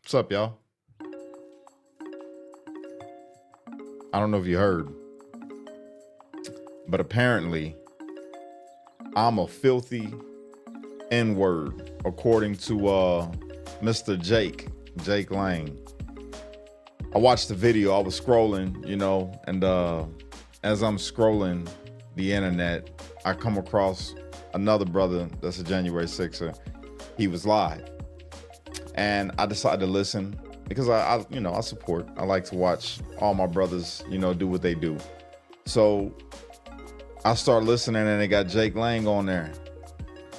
What's up, y'all? I don't know if you heard, but apparently I'm a filthy N-word, according to Mr. Jake Lang. I watched the video. I was scrolling, and as I'm scrolling the internet, I come across another brother that's a January 6er. He was live, and I decided to listen because I support. I like to watch all my brothers, do what they do. So I start listening, and they got Jake Lang on there.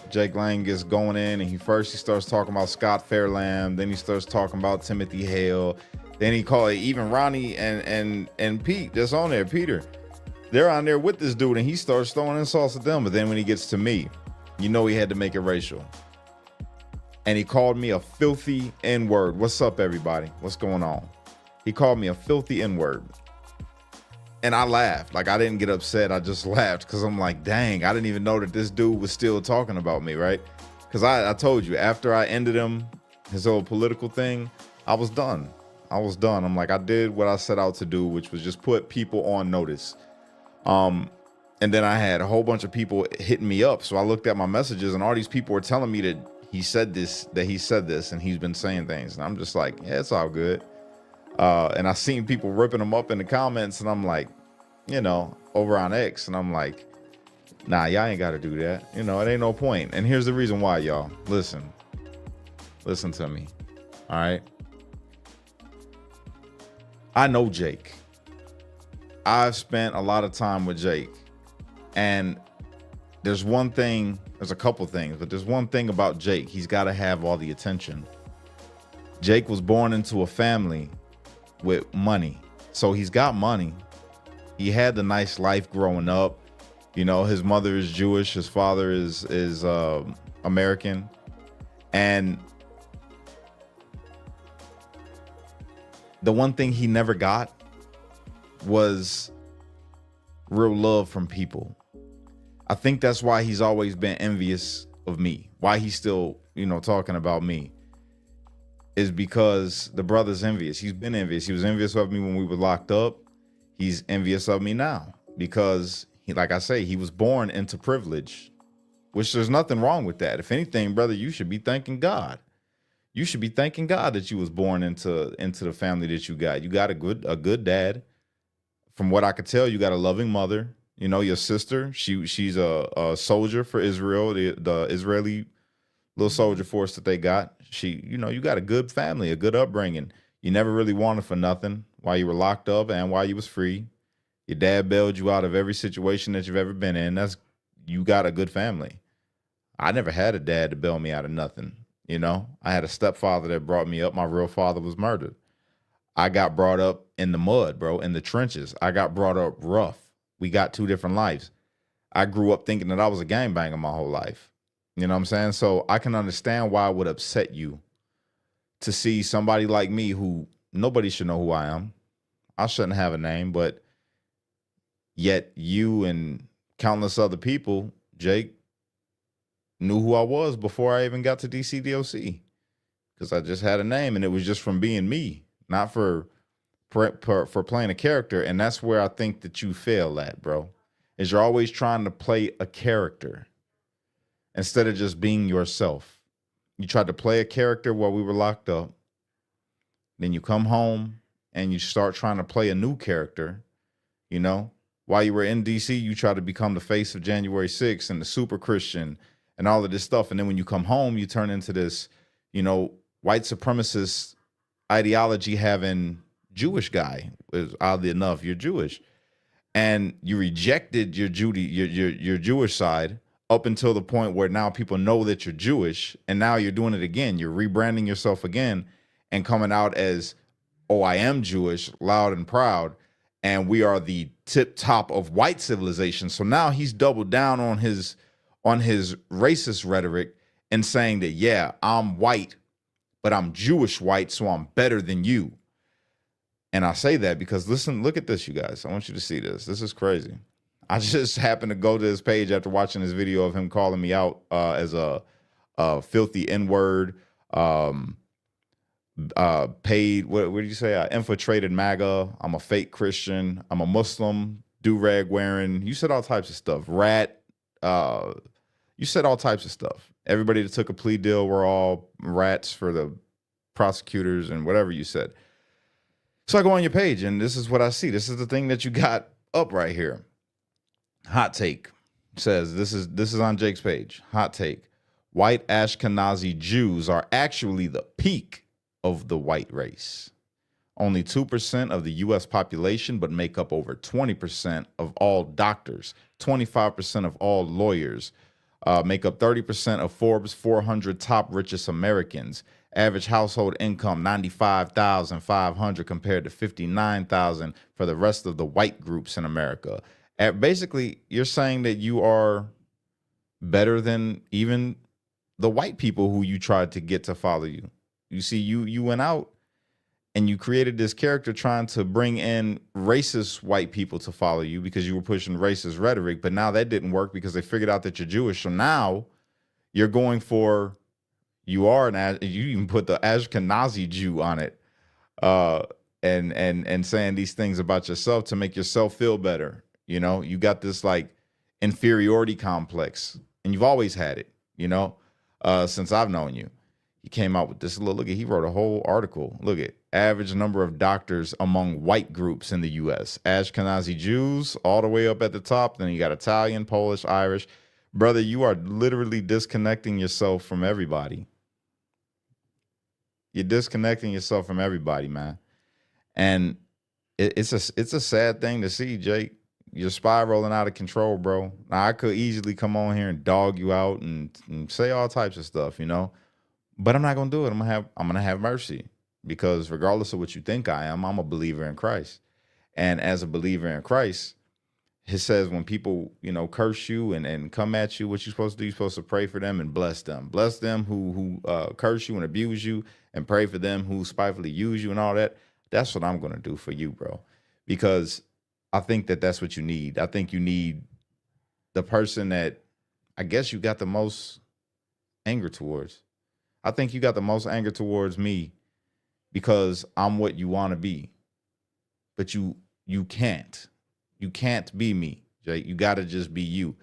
Jake Lang gets going in, and he starts talking about Scott Fairlamb. Then he starts talking about Timothy Hale. Then he called even Ronnie and Pete that's on there, Peter. They're on there with this dude, and he starts throwing insults at them. But then when he gets to me, he had to make it racial. And he called me a filthy N-word. What's up, everybody? What's going on? He called me a filthy N-word. And I laughed. Like, I didn't get upset. I just laughed because I'm like, dang, I didn't even know that this dude was still talking about me, right? Because I told you, after I ended his whole political thing, I was done. I'm like, I did what I set out to do, which was just put people on notice. And then I had a whole bunch of people hitting me up. So I looked at my messages, and all these people were telling me that he said this, and he's been saying things. And I'm just like, yeah, it's all good. And I seen people ripping him up in the comments, and I'm like, over on X, and I'm like, nah, y'all ain't got to do that. It ain't no point. And here's the reason why, y'all. Listen to me. All right. I know Jake. I've spent a lot of time with Jake, and there's a couple things, but there's one thing about Jake. He's got to have all the attention. Jake was born into a family with money. So he's got money. He had the nice life growing up. His mother is Jewish. His father is American. And the one thing he never got was real love from people. I think that's why he's always been envious of me. Why he's still, talking about me is because the brother's envious. He's been envious. He was envious of me when we were locked up. He's envious of me now because like I say, he was born into privilege, which there's nothing wrong with that. If anything, brother, you should be thanking God. You should be thanking God that you was born into the family that you got. You got a good dad. From what I could tell, you got a loving mother. Your sister, she's a soldier for Israel, the Israeli little soldier force that they got. You got a good family, a good upbringing. You never really wanted for nothing while you were locked up and while you was free. Your dad bailed you out of every situation that you've ever been in. You got a good family. I never had a dad to bail me out of nothing. I had a stepfather that brought me up. My real father was murdered. I got brought up in the mud, bro, in the trenches. I got brought up rough. We got two different lives. I grew up thinking that I was a gangbanger my whole life. You know what I'm saying? So I can understand why it would upset you to see somebody like me who nobody should know who I am. I shouldn't have a name, but yet you and countless other people, Jake, knew who I was before I even got to DCDOC because I just had a name, and it was just from being me, not for playing a character. And that's where I think that you fail at, bro, is you're always trying to play a character instead of just being yourself. You tried to play a character while we were locked up. Then you come home and you start trying to play a new character. While you were in DC, you try to become the face of January 6th and the super Christian and all of this stuff. And then when you come home, you turn into this, white supremacist ideology having Jewish guy. Oddly enough, you're Jewish, and you rejected your Jewish side up until the point where now people know that you're Jewish, and now you're doing it again. You're rebranding yourself again and coming out as, oh, I am Jewish, loud and proud, and we are the tip top of white civilization. So now he's doubled down on his racist rhetoric and saying that, yeah, I'm white, but I'm Jewish white, so I'm better than you. And I say that because, listen, look at this, you guys. I want you to see this. This is crazy. I just happened to go to his page after watching this video of him calling me out as a filthy N-word, paid, what did you say? I infiltrated MAGA. I'm a fake Christian. I'm a Muslim, do-rag wearing. You said all types of stuff. Rat. Uh, you said all types of stuff. Everybody that took a plea deal were all rats for the prosecutors and whatever you said. So I go on your page and this is what I see. This is the thing that you got up right here. Hot take says this is on Jake's page. Hot take. White Ashkenazi Jews are actually the peak of the white race. Only 2% of the U.S. population, but make up over 20% of all doctors, 25% of all lawyers, make up 30% of Forbes 400 top richest Americans. Average household income, $95,500 compared to $59,000 for the rest of the white groups in America. Basically, you're saying that you are better than even the white people who you tried to get to follow you. You see, you went out and you created this character trying to bring in racist white people to follow you because you were pushing racist rhetoric. But now that didn't work because they figured out that you're Jewish. So now you're going for, you even put the Ashkenazi Jew on it, and saying these things about yourself to make yourself feel better. You know, you got this like inferiority complex, and you've always had it, you know, since I've known you. He came out with this little, look at, he wrote a whole article. Look at average number of doctors among white groups in the U.S. Ashkenazi Jews all the way up at the top. Then you got Italian, Polish, Irish. Brother, you are literally disconnecting yourself from everybody. You're disconnecting yourself from everybody, man. And it's a sad thing to see, Jake. You're spiraling out of control, bro. Now, I could easily come on here and dog you out and say all types of stuff, you know. But I'm not gonna do it. I'm gonna have mercy, because regardless of what you think I am, I'm a believer in Christ. And as a believer in Christ, it says when people, you know, curse you and come at you, what you're supposed to do, you're supposed to pray for them and bless them. Bless them who curse you and abuse you, and pray for them who spitefully use you and all that. That's what I'm gonna do for you, bro. Because I think that that's what you need. I think you need the person that I guess you got the most anger towards. I think you got the most anger towards me because I'm what you want to be. But you can't. You can't be me, Jake. You got to just be you.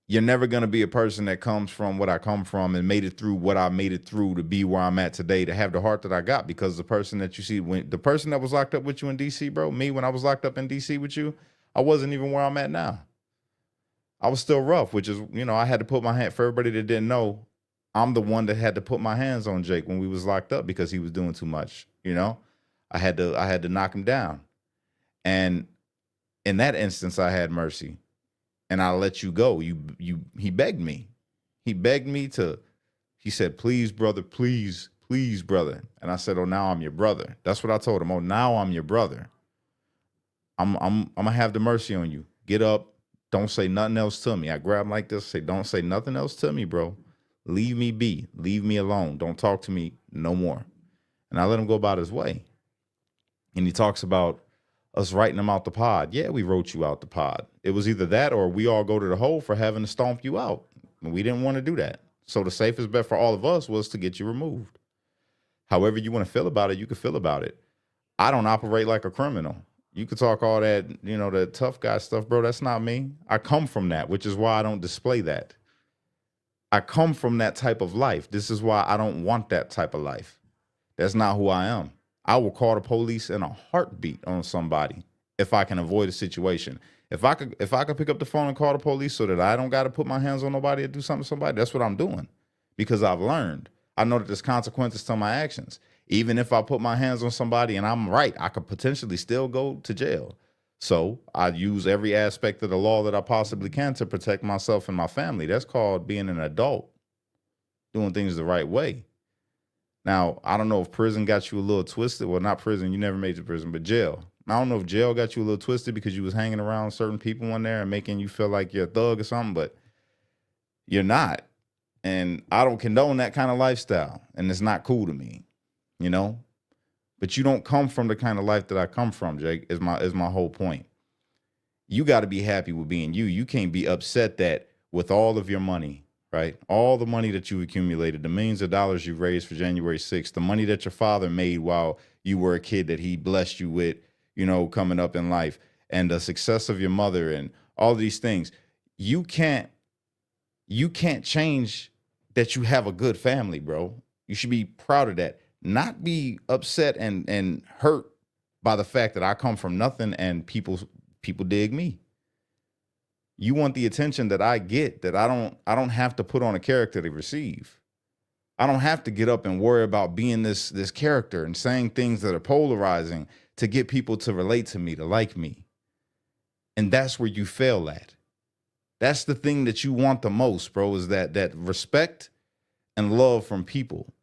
You're never going to be a person that comes from what I come from and made it through what I made it through to be where I'm at today, to have the heart that I got, because the person that you see, when the person that was locked up with you in DC, bro, me, when I was locked up in DC with you, I wasn't even where I'm at now. I was still rough, which is, you know, I had to put my hand, for everybody that didn't know, I'm the one that had to put my hands on Jake when we was locked up because he was doing too much. You know, I had to knock him down. And in that instance, I had mercy and I let you go. He begged me. He begged me he said, please, brother, please, brother. And I said, oh, now I'm your brother. That's what I told him. Oh, now I'm your brother. I'm gonna have the mercy on you. Get up. Don't say nothing else to me. I grab him like this, say, don't say nothing else to me, bro. Leave me be. Leave me alone. Don't talk to me no more. And I let him go about his way. And he talks about us writing him out the pod. Yeah, we wrote you out the pod. It was either that or we all go to the hole for having to stomp you out. And we didn't want to do that. So the safest bet for all of us was to get you removed. However you want to feel about it, you can feel about it. I don't operate like a criminal. You could talk all that, you know, the tough guy stuff, bro. That's not me. I come from that, which is why I don't display that. I come from that type of life. This is why I don't want that type of life. That's not who I am. I will call the police in a heartbeat on somebody if I can avoid a situation. If I could pick up the phone and call the police so that I don't got to put my hands on nobody or do something to somebody, that's what I'm doing, because I've learned. I know that there's consequences to my actions. Even if I put my hands on somebody and I'm right, I could potentially still go to jail. So I use every aspect of the law that I possibly can to protect myself and my family. That's called being an adult, doing things the right way. Now, I don't know if prison got you a little twisted. Well, not prison. You never made it to prison, but jail. I don't know if jail got you a little twisted because you was hanging around certain people in there and making you feel like you're a thug or something, but you're not. And I don't condone that kind of lifestyle. And it's not cool to me, you know? But you don't come from the kind of life that I come from, Jake, is my whole point. You got to be happy with being you. You can't be upset that with all of your money, right? All the money that you accumulated, the millions of dollars you raised for January 6th, the money that your father made while you were a kid that he blessed you with, coming up in life, and the success of your mother and all these things. You can't change that you have a good family, bro. You should be proud of that. Not be upset and hurt by the fact that I come from nothing and people dig me. You want the attention that I get, that I don't have to put on a character to receive. I don't have to get up and worry about being this character and saying things that are polarizing to get people to relate to me, to like me. And that's where you fail at. That's the thing that you want the most, bro, is that respect and love from people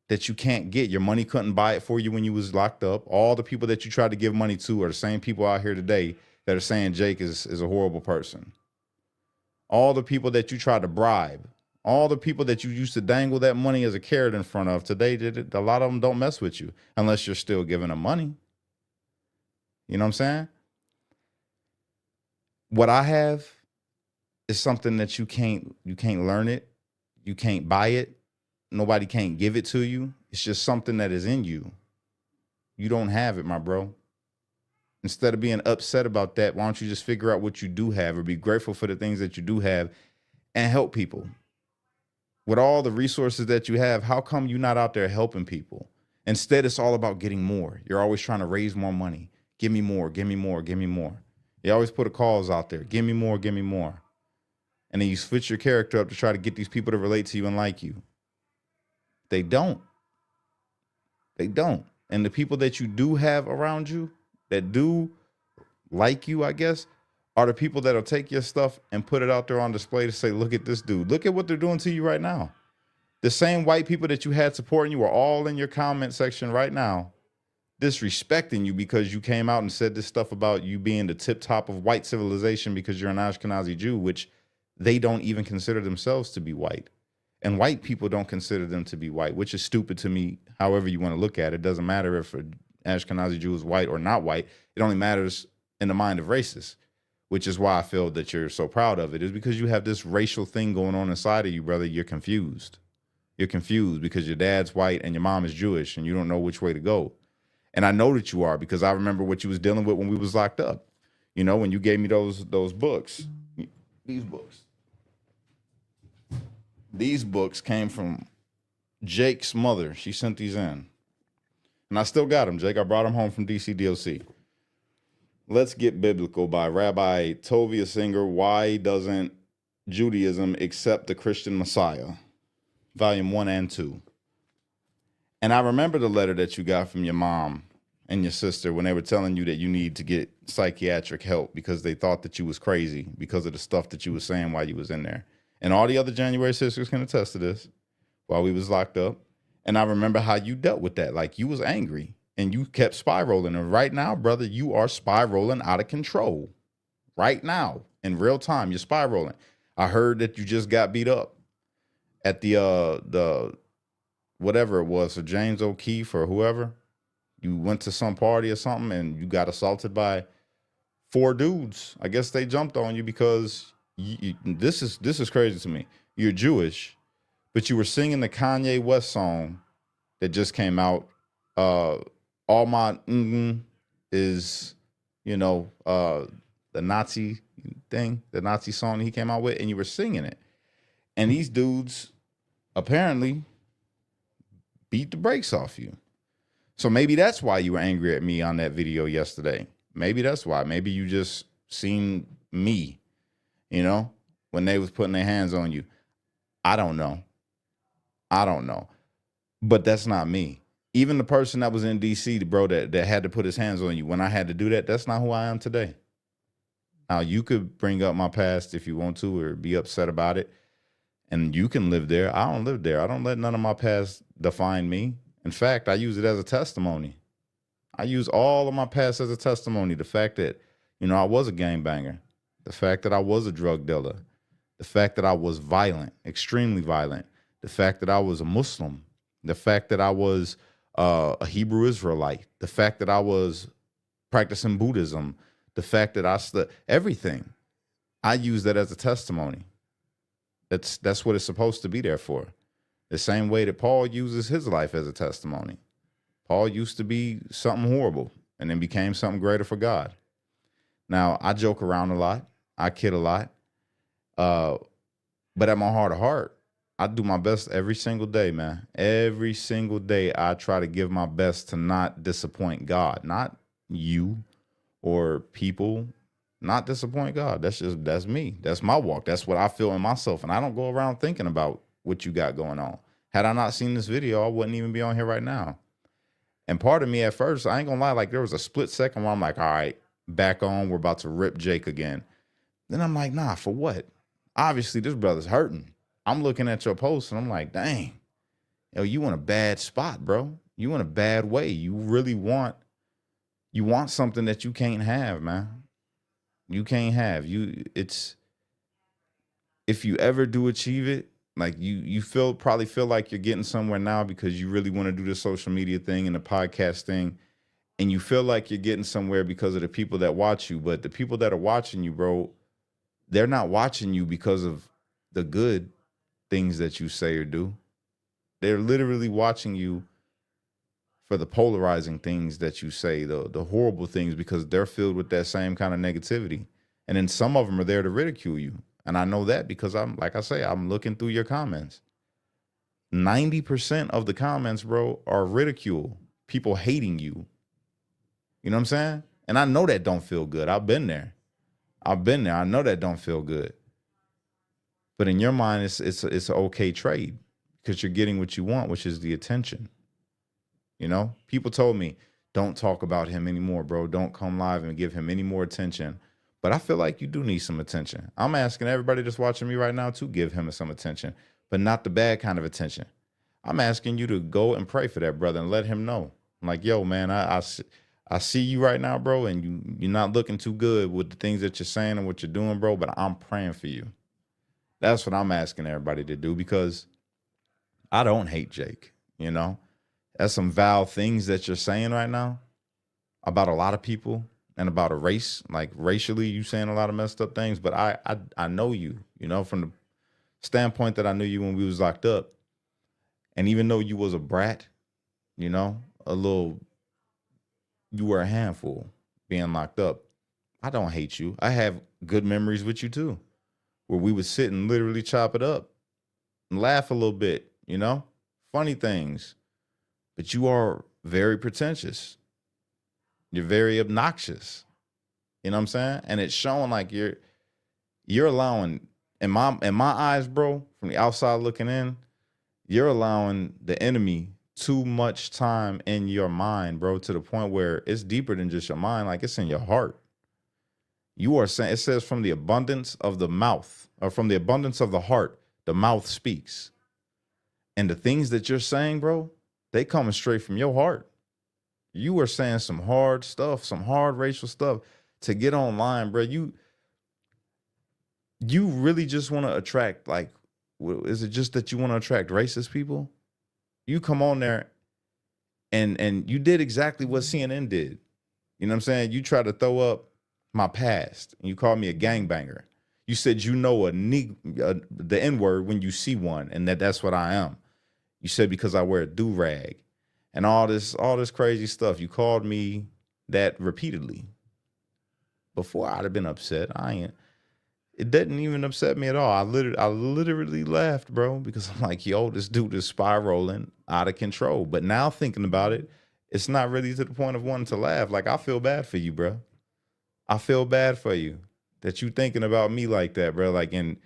that you can't get. Your money couldn't buy it for you when you was locked up. All the people that you tried to give money to are the same people out here today that are saying Jake is a horrible person. All the people that you tried to bribe, all the people that you used to dangle that money as a carrot in front of today, a lot of them don't mess with you unless you're still giving them money. You know what I'm saying? What I have is something that you can't learn it. You can't buy it. Nobody can't give it to you. It's just something that is in you. You don't have it, my bro. Instead of being upset about that, why don't you just figure out what you do have or be grateful for the things that you do have and help people? With all the resources that you have, how come you're not out there helping people? Instead, it's all about getting more. You're always trying to raise more money. Give me more, give me more, give me more. You always put a calls out there. Give me more, give me more. And then you switch your character up to try to get these people to relate to you and like you. They don't. They don't. And the people that you do have around you that do like you, I guess, are the people that'll take your stuff and put it out there on display to say, look at this dude. Look at what they're doing to you right now. The same white people that you had supporting you are all in your comment section right now, disrespecting you because you came out and said this stuff about you being the tip top of white civilization because you're an Ashkenazi Jew, which they don't even consider themselves to be white. And white people don't consider them to be white, which is stupid to me, however you want to look at it. It doesn't matter if an Ashkenazi Jew is white or not white. It only matters in the mind of racists, which is why I feel that you're so proud of it, is because you have this racial thing going on inside of you, brother. You're confused. You're confused because your dad's white and your mom is Jewish and you don't know which way to go. And I know that you are because I remember what you was dealing with when we was locked up. You know, when you gave me those books, these books. These books came from Jake's mother. She sent these in. And I still got them, Jake. I brought them home from DC DOC. Let's Get Biblical by Rabbi Tovia Singer. Why doesn't Judaism accept the Christian Messiah? Volume 1 and 2. And I remember the letter that you got from your mom and your sister when they were telling you that you need to get psychiatric help because they thought that you was crazy because of the stuff that you was saying while you was in there. And all the other January sisters can attest to this while we was locked up. And I remember how you dealt with that. Like, you was angry and you kept spiraling. And right now, brother, you are spiraling out of control. Right now, in real time, you're spiraling. I heard that you just got beat up at the whatever it was, for James O'Keefe or whoever. You went to some party or something and you got assaulted by 4 dudes. I guess they jumped on you because this is crazy to me. You're Jewish, but you were singing the Kanye West song that just came out. All my is, the Nazi thing, the Nazi song he came out with, and you were singing it. And these dudes apparently beat the brakes off you. So maybe that's why you were angry at me on that video yesterday. Maybe that's why. Maybe you just seen me, when they was putting their hands on you. I don't know. But that's not me. Even the person that was in DC, bro, that had to put his hands on you when I had to do that, that's not who I am today. Now, you could bring up my past if you want to or be upset about it, and you can live there. I don't live there. I don't let none of my past define me. In fact, I use it as a testimony. I use all of my past as a testimony. The fact that, I was a gangbanger. The fact that I was a drug dealer. The fact that I was violent, extremely violent. The fact that I was a Muslim. The fact that I was a Hebrew Israelite. The fact that I was practicing Buddhism. The fact that everything. I use that as a testimony. That's what it's supposed to be there for. The same way that Paul uses his life as a testimony. Paul used to be something horrible and then became something greater for God. Now, I joke around a lot. I kid a lot. But at my heart of heart, I do my best every single day, man. Every single day, I try to give my best to not disappoint God, not you or people, not disappoint God. That's me. That's my walk. That's what I feel in myself. And I don't go around thinking about what you got going on. Had I not seen this video, I wouldn't even be on here right now. And part of me at first, I ain't gonna lie, like there was a split second where I'm like, all right, back on, we're about to rip Jake again. Then I'm like, nah, for what? Obviously, this brother's hurting. I'm looking at your post and I'm like, dang, yo, you in a bad spot, bro. You in a bad way. You want something that you can't have, man. You can't have. If you ever do achieve it, like you probably feel like you're getting somewhere now because you really want to do the social media thing and the podcast thing. And you feel like you're getting somewhere because of the people that watch you. But the people that are watching you, bro, they're not watching you because of the good things that you say or do. They're literally watching you for the polarizing things that you say, the horrible things, because they're filled with that same kind of negativity. And then some of them are there to ridicule you. And I know that because I'm looking through your comments. 90% of the comments, bro, are ridicule. People hating you. You know what I'm saying? And I know that don't feel good. I've been there. I know that don't feel good. But in your mind, it's an okay trade because you're getting what you want, which is the attention. You know, people told me, don't talk about him anymore, bro. Don't come live and give him any more attention. But I feel like you do need some attention. I'm asking everybody that's watching me right now to give him some attention, but not the bad kind of attention. I'm asking you to go and pray for that brother and let him know. I'm like, yo, man, I see you right now, bro, and you're not looking too good with the things that you're saying and what you're doing, bro, but I'm praying for you. That's what I'm asking everybody to do because I don't hate Jake, you know? That's some vile things that you're saying right now about a lot of people and about a race. Like racially, you saying a lot of messed up things, but I know you, you know, from the standpoint that I knew you when we was locked up. And even though you was a brat, you know, you were a handful being locked up. I don't hate you. I have good memories with you too, where we would sit and literally chop it up and laugh a little bit, you know, funny things. But you are very pretentious. You're very obnoxious. You know what I'm saying? And it's showing like you're allowing, in my eyes, bro, from the outside looking in, you're allowing the enemy too much time in your mind, bro, to the point where it's deeper than just your mind, like it's in your heart. You are saying, it says from the abundance of the mouth, or from the abundance of the heart, the mouth speaks. And the things that you're saying, bro, they coming straight from your heart. You are saying some hard stuff, some hard racial stuff to get online, bro. You really just want to attract, like, is it just that you want to attract racist people? You come on there and you did exactly what CNN did. You know what I'm saying? You try to throw up my past and you called me a gangbanger. You said you know the N-word when you see one, and that's what I am. You said because I wear a do-rag and all this crazy stuff. You called me that repeatedly. Before I'd have been upset. It didn't even upset me at all. I literally laughed, bro, because I'm like, yo, this dude is spiraling out of control. But now thinking about it, it's not really to the point of wanting to laugh. Like, I feel bad for you, bro. I feel bad for you that you thinking about me like that, bro. Like, in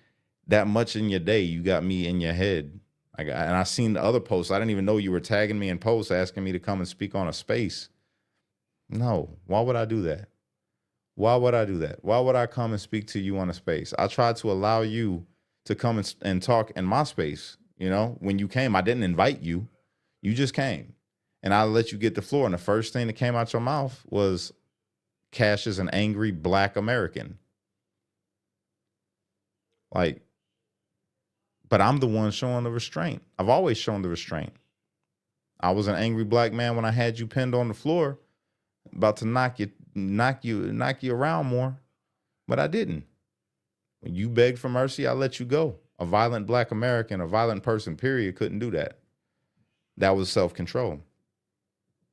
that much in your day, you got me in your head. And I seen the other posts. I didn't even know you were tagging me in posts, asking me to come and speak on a space. No, why would I do that? Why would I do that? Why would I come and speak to you on a space? I tried to allow you to come and talk in my space. You know, when you came, I didn't invite you. You just came. And I let you get the floor. And the first thing that came out your mouth was, Cash is an angry Black American. Like, but I'm the one showing the restraint. I've always shown the restraint. I was an angry Black man when I had you pinned on the floor, about to knock you around more, but I didn't. When you begged for mercy, I let you go. A violent black American, a violent person, period, couldn't do that. That was self-control.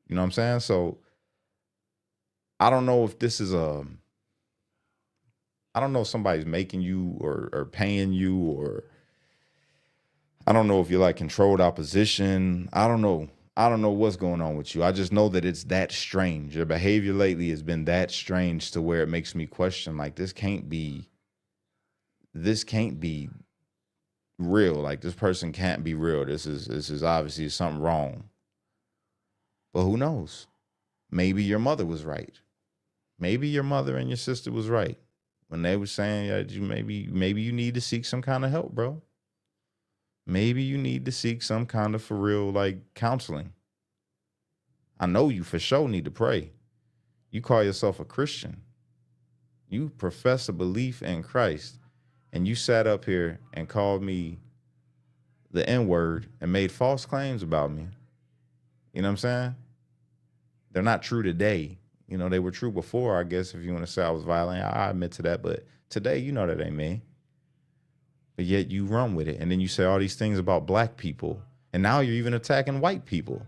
You know what I'm saying? So I don't know if this is I don't know if somebody's making you or paying you, or I don't know if you're like controlled opposition. I don't know. I don't know what's going on with you. I just know that it's that strange. Your behavior lately has been that strange to where it makes me question, like, this can't be real. Like, this person can't be real. This is obviously something wrong. But who knows? Maybe your mother was right. Maybe your mother and your sister was right when they were saying that maybe you need to seek some kind of help, bro. Maybe you need to seek some kind of for real, like, counseling. I know you for sure need to pray. You call yourself a Christian. You profess a belief in Christ, and you sat up here and called me the N-word and made false claims about me. You know what I'm saying? They're not true today. You know, they were true before, I guess, if you want to say I was violent. I admit to that. But today, you know that ain't me. But yet you run with it. And then you say all these things about black people. And now you're even attacking white people.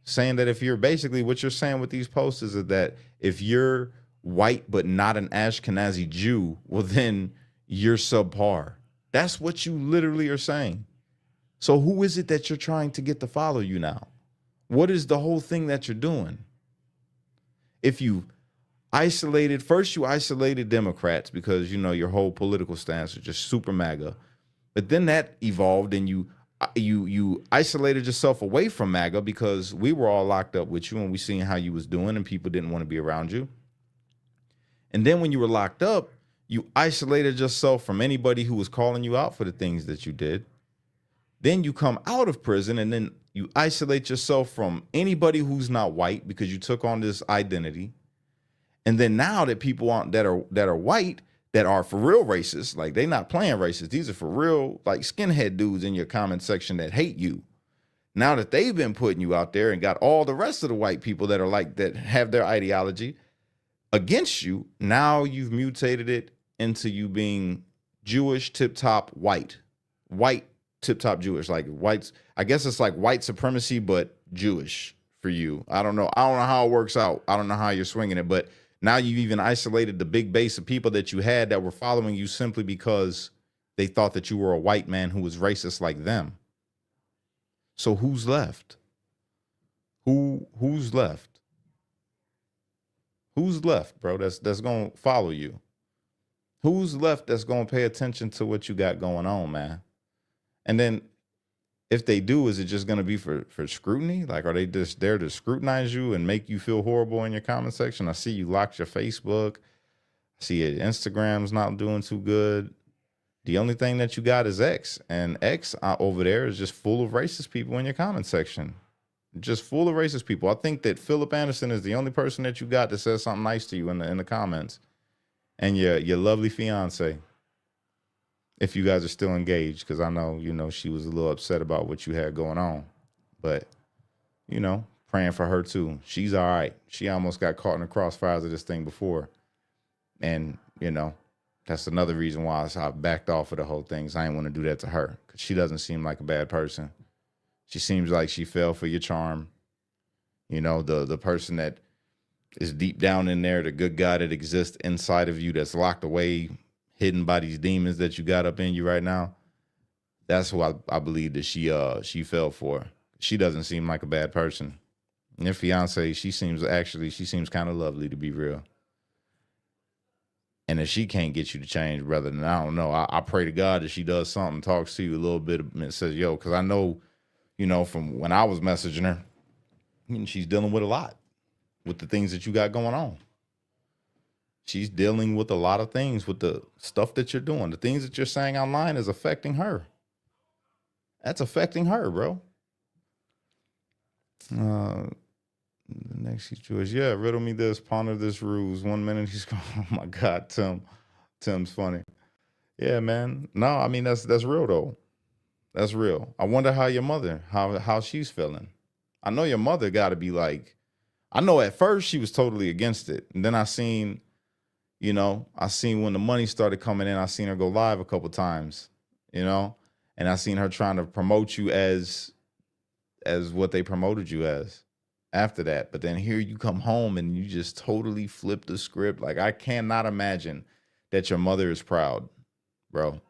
Saying that if you're basically, what you're saying with these posts is that if you're white but not an Ashkenazi Jew, well, then you're subpar. That's what you literally are saying. So who is it that you're trying to get to follow you now? What is the whole thing that you're doing? If you you isolated Democrats because, you know, your whole political stance is just super MAGA. But then that evolved and you isolated yourself away from MAGA because we were all locked up with you and we seen how you was doing and people didn't want to be around you. And then when you were locked up, you isolated yourself from anybody who was calling you out for the things that you did. Then you come out of prison and then you isolate yourself from anybody who's not white because you took on this identity. And then now that people that are white, that are for real racist, like they not playing racist. These are for real, like skinhead dudes in your comment section that hate you. Now that they've been putting you out there and got all the rest of the white people that are like, that have their ideology against you, now you've mutated it into you being Jewish, tip-top white tip-top Jewish, like whites. I guess it's like white supremacy, but Jewish for you. I don't know how it works out. I don't know how you're swinging it, but now you've even isolated the big base of people that you had that were following you simply because they thought that you were a white man who was racist like them. So who's left? Who's left? Who's left, bro? That's gonna follow you. Who's left that's gonna pay attention to what you got going on, man? And then if they do, is it just going to be for scrutiny? Like, are they just there to scrutinize you and make you feel horrible in your comment section? I see you locked your Facebook. I see your Instagram's not doing too good. The only thing that you got is X. And X over there is just full of racist people in your comment section. Just full of racist people. I think that Philip Anderson is the only person that you got that says something nice to you in the comments. And your lovely fiance. If you guys are still engaged, because I know, you know, she was a little upset about what you had going on. But, you know, praying for her too. She's all right. She almost got caught in the crossfires of this thing before. And, you know, that's another reason why I backed off of the whole thing. I didn't want to do that to her because she doesn't seem like a bad person. She seems like she fell for your charm. You know, the person that is deep down in there, the good guy that exists inside of you that's locked away, hidden by these demons that you got up in you right now. That's who I believe that she fell for. She doesn't seem like a bad person. And your fiance, she seems kind of lovely, to be real. And if she can't get you to change, brother, then I don't know. I pray to God that she does something, talks to you a little bit and says, yo, because I know, you know, from when I was messaging her, she's dealing with a lot with the things that you got going on. She's dealing with a lot of things with the stuff that you're doing. The things that you're saying online is affecting her. That's affecting her, bro. The next situation, yeah, riddle me this, ponder this ruse. 1 minute he's going, oh my God, Tim's funny. Yeah, man. No, I mean, that's real though. That's real. I wonder how your mother, how she's feeling. I know your mother got to be like, I know at first she was totally against it. And then I seen when the money started coming in, I seen her go live a couple times, you know, and I seen her trying to promote you as what they promoted you as after that. But then here you come home and you just totally flip the script. Like, I cannot imagine that your mother is proud, bro.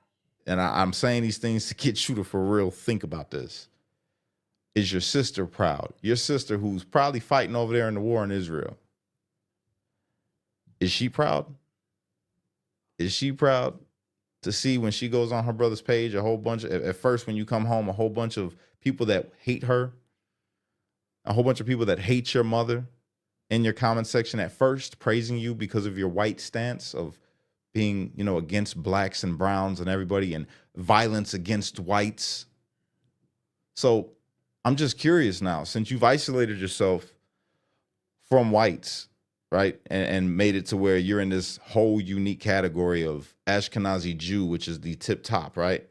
And I'm saying these things to get you to for real think about this. Is your sister proud? Your sister, who's probably fighting over there in the war in Israel, is she proud? Is she proud to see when she goes on her brother's page a whole bunch of, at first when you come home, a whole bunch of people that hate her, a whole bunch of people that hate your mother in your comment section at first, praising you because of your white stance of being, you know, against blacks and browns and everybody and violence against whites. So I'm just curious now, since you've isolated yourself from whites, right, and made it to where you're in this whole unique category of Ashkenazi Jew, which is the tip top, right?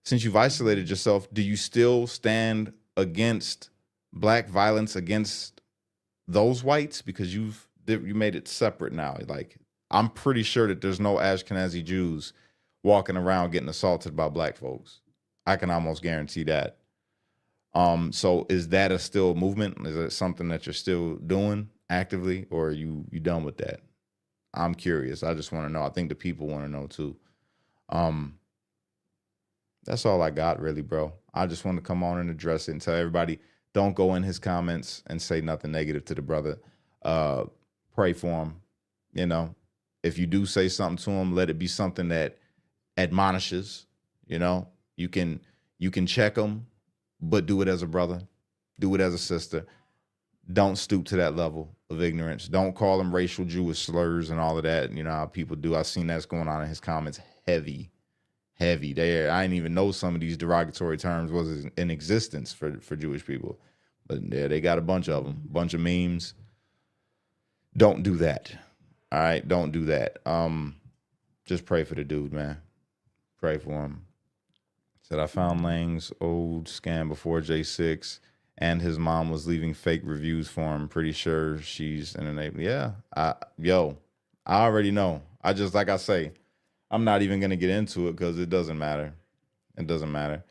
Since you've isolated yourself, do you still stand against black violence against those whites? Because you made it separate now. Like, I'm pretty sure that there's no Ashkenazi Jews walking around getting assaulted by black folks. I can almost guarantee that. So is that a still movement? Is it something that you're still doing actively, or are you done with that? I'm curious. I just want to know. I think the people want to know too. That's all I got, really, bro. I just want to come on and address it and tell everybody, don't go in his comments and say nothing negative to the brother. Pray for him. You know, if you do say something to him, let it be something that admonishes. You know, you can check him, but do it as a brother, do it as a sister. Don't stoop to that level of ignorance. Don't call them racial Jewish slurs and all of that. You know how people do. I've seen that's going on in his comments. Heavy. There. I didn't even know some of these derogatory terms was in existence for Jewish people. But yeah, they got a bunch of them, bunch of memes. Don't do that. All right, don't do that. Just pray for the dude, man. Pray for him. Said, I found Lang's old scam before J6 and his mom was leaving fake reviews for him. Pretty sure she's in the neighborhood. Yeah. I already know. Like I say, I'm not even going to get into it because it doesn't matter. It doesn't matter.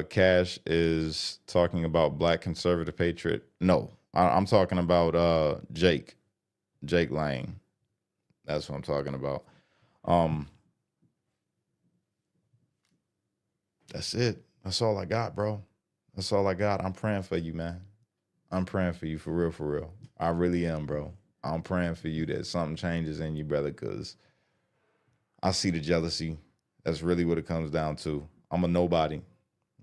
Cash is talking about Black Conservative Patriot. No, I'm talking about Jake Lang. That's what I'm talking about. That's it. That's all I got, bro. That's all I got. I'm praying for you, man. I'm praying for you, for real, for real. I really am, bro. I'm praying for you that something changes in you, brother, because I see the jealousy. That's really what it comes down to. I'm a nobody.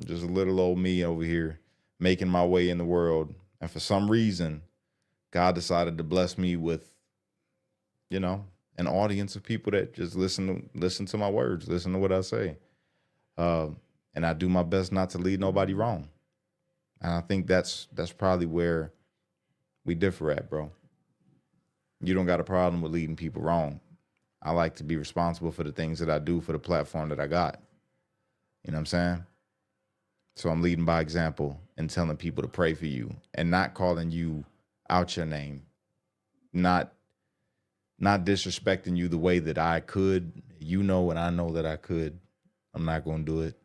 Just a little old me over here making my way in the world. And for some reason, God decided to bless me with, you know, an audience of people that just listen to my words, listen to what I say. And I do my best not to lead nobody wrong. And I think that's probably where we differ at, bro. You don't got a problem with leading people wrong. I like to be responsible for the things that I do for the platform that I got. You know what I'm saying? So I'm leading by example and telling people to pray for you and not calling you out your name, not disrespecting you the way that I could, you know, and I know that I could. I'm not going to do it.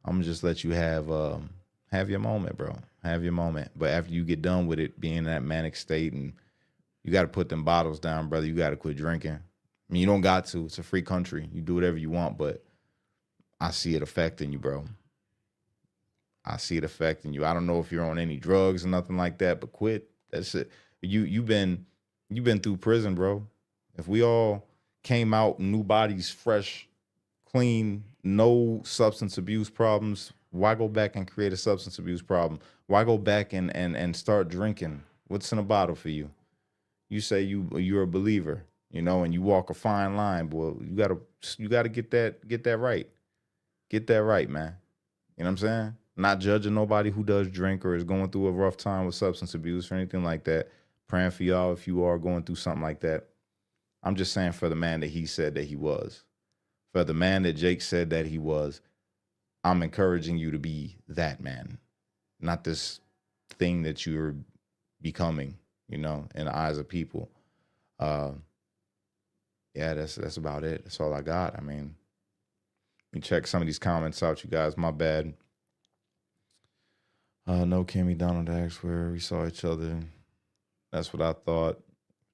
I'm gonna just let you have your moment, bro. Have your moment. But after you get done with it, being in that manic state, and you got to put them bottles down, brother. You got to quit drinking. I mean, you don't got to. It's a free country. You do whatever you want, but I see it affecting you, bro. I see it affecting you. I don't know if you're on any drugs or nothing like that, but quit. That's it. You've been through prison, bro. If we all came out new bodies, fresh, clean, no substance abuse problems, why go back and create a substance abuse problem? Why go back and start drinking? What's in a bottle for you? You say you're a believer, you know, and you walk a fine line, boy. You gotta get that right. Get that right, man. You know what I'm saying? Not judging nobody who does drink or is going through a rough time with substance abuse or anything like that. Praying for y'all if you are going through something like that. I'm just saying, for the man that he said that he was, for the man that Jake said that he was, I'm encouraging you to be that man, not this thing that you're becoming, you know, in the eyes of people. Yeah, that's about it. That's all I got. I mean, Let me check some of these comments out, you guys. My bad. No, Kimmy Donald asked where we saw each other. That's what I thought.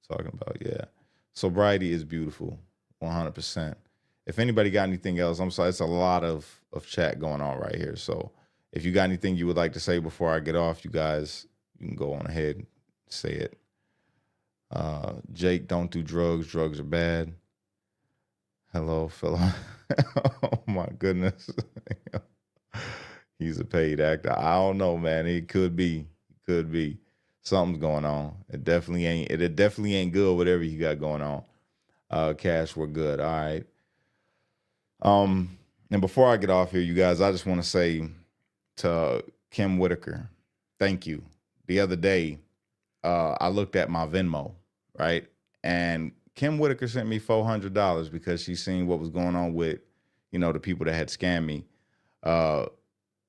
Talking about, yeah. Sobriety is beautiful, 100%. If anybody got anything else, I'm sorry, it's a lot of chat going on right here. So if you got anything you would like to say before I get off, you guys, you can go on ahead and say it. Jake, don't do drugs. Drugs are bad. Hello, fellow. Oh my goodness. He's a paid actor. I don't know, man. It could be. Could be. Something's going on. It definitely ain't good, whatever you got going on. Cash, we're good. All right. And before I get off here, you guys, I just want to say to Kim Whitaker, thank you. The other day, I looked at my Venmo, right? And Kim Whitaker sent me $400 because she seen what was going on with, the people that had scammed me.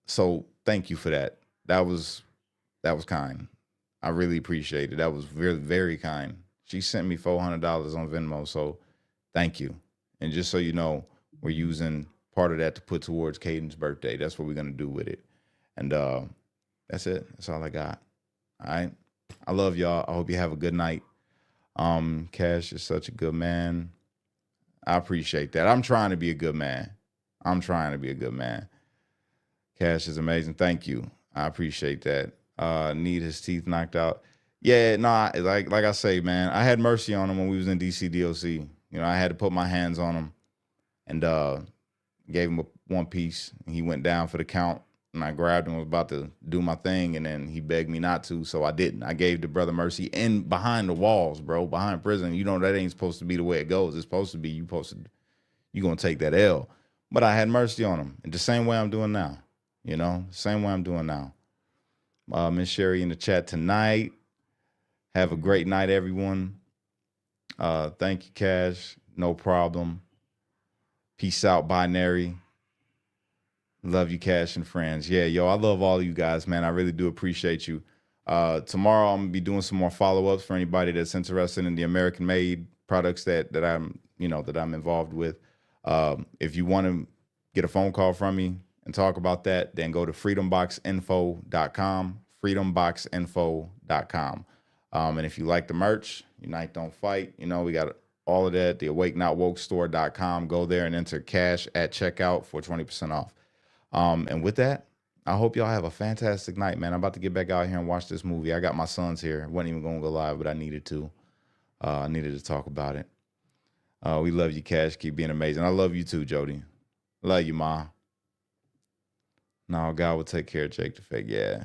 So thank you for that. That was kind. I really appreciate it. That was very, very kind. She sent me $400 on Venmo, so thank you. And just so you know, we're using part of that to put towards Caden's birthday. That's what we're gonna do with it. And that's it. That's all I got. All right. I love y'all. I hope you have a good night. Cash is such a good man. I appreciate that. I'm trying to be a good man. Cash is amazing. Thank you. I appreciate that. Need his teeth knocked out. Yeah, no, like I say, man, I had mercy on him when we was in DC DOC. I had to put my hands on him and gave him one piece. And he went down for the count, and I grabbed him, was about to do my thing, and then he begged me not to, so I didn't. I gave the brother mercy and behind the walls, bro, behind prison. That ain't supposed to be the way it goes. It's supposed to be you gonna take that L. But I had mercy on him, in the same way I'm doing now. Same way I'm doing now. Miss Sherry in the chat tonight. Have a great night, everyone. Thank you, Cash. No problem. Peace out, Binary. Love you, Cash and friends. Yeah, I love all of you guys, man. I really do appreciate you. Tomorrow I'm gonna be doing some more follow-ups for anybody that's interested in the American-made products that I'm involved with. If you want to get a phone call from me and talk about that, then go to freedomboxinfo.com, freedomboxinfo.com. And if you like the merch, Unite Don't Fight, we got all of that, the awakenotwokestore.com. Go there and enter cash at checkout for 20% off. And with that, I hope y'all have a fantastic night, man. I'm about to get back out here and watch this movie. I got my sons here. I wasn't even going to go live, but I needed to. I needed to talk about it. We love you, Cash. Keep being amazing. I love you too, Jody. Love you, Ma. No, God will take care of Jake the Fake. Yeah,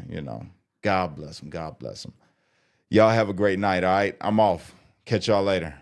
God bless him. God bless him. Y'all have a great night, all right? I'm off. Catch y'all later.